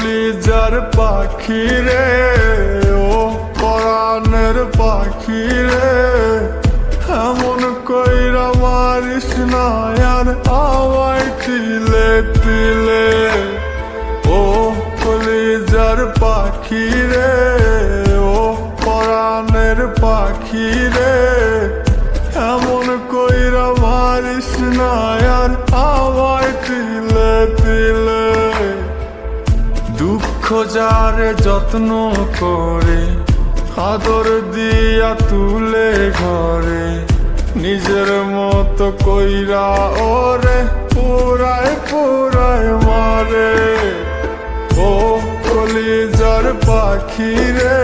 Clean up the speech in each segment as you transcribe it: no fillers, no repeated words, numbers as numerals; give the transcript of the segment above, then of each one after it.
কলিজার পাখি রে, ও পরাণের পাখি রে, এমন কইরা মারিস না আর আমায় তিলে তিলে। ও কলিজার পাখি রে, ও পরাণের পাখি রে, এমন কইরা মারিস না আর আমায় তিলে তিলে। দুঃখ যারে যত্ন করে আদর দিয়া তুলে ঘরে, নিজের মতো কইরা ওরে পুরায় পুরায় মারে। ও কলিজার পাখি রে,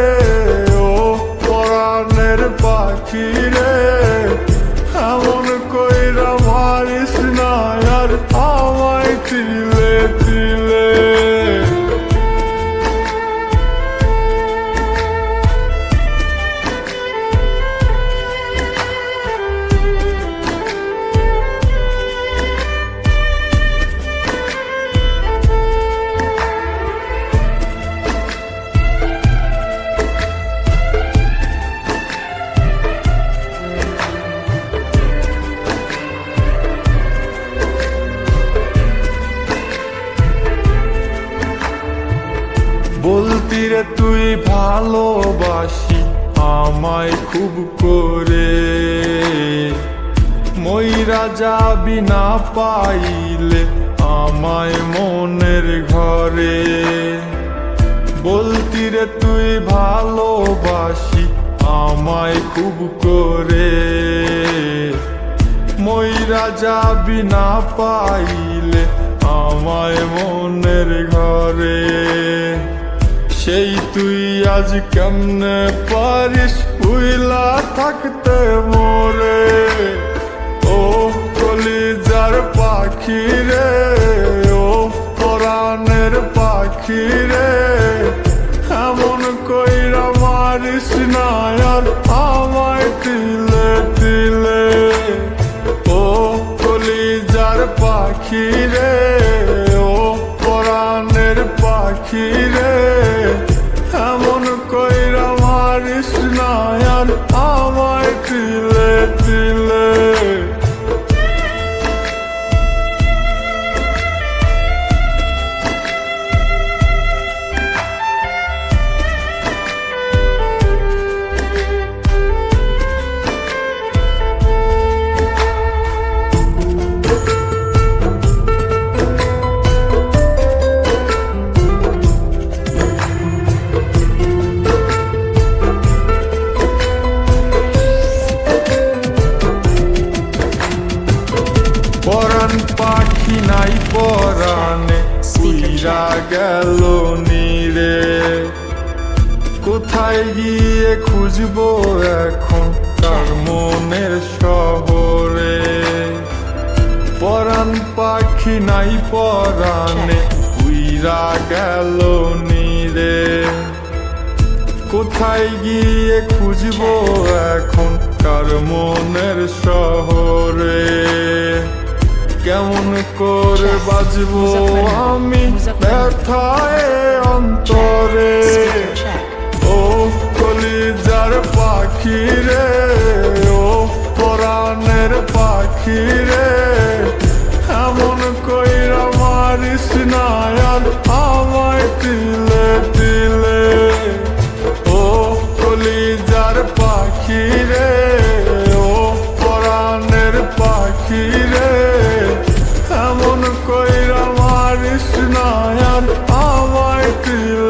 ও পরাণের পাখি রে, এমন কইরা মারিস না আর আমায় তিলে তিলে। বলতি রে তুই ভালোবাসি আমায় খুব করে, মইরা যাবি না পাইলে আমায় মনের ঘরে। বলতি রে তুই ভালোবাসি আমায় খুব করে, মইরা যাবি না পাইলে আমায় মনের ঘরে। সেই তুই আজ কেমনে পারিস উইলা থাকতে মোরে। ও কলিজার পাখি রে, ও পরাণের পাখি রে, এমন কইরা মারিস না আর আমায় তিলে তিলে। ও কলিজার পাখি রে, ও পরাণের পাখি রে, এমন কইরা মারিস না আর আমায় তিলে তিলে। পরাণ পাখি নাই পরাণে উইরা গেল নীরে, কোথায় গিয়ে খুঁজবো এখন তার মনের শহরে। পরাণ পাখি নাই পরাণে উইরা গেল নীরে, কোথায় গিয়ে খুঁজবো এখন তার মনের শহরে। কেমন করে বাজবো আমি ব্যথায় অন্তরে। ও কলিজার পাখি রে, ও পরাণের পাখি রে, এমন কইরা মারিস না আর আমায় তিলে তিলে। ও কলিজার পাখি রে, ও পরাণের পাখি রে, এমন কইরা মারিস না আর আমায় তিলে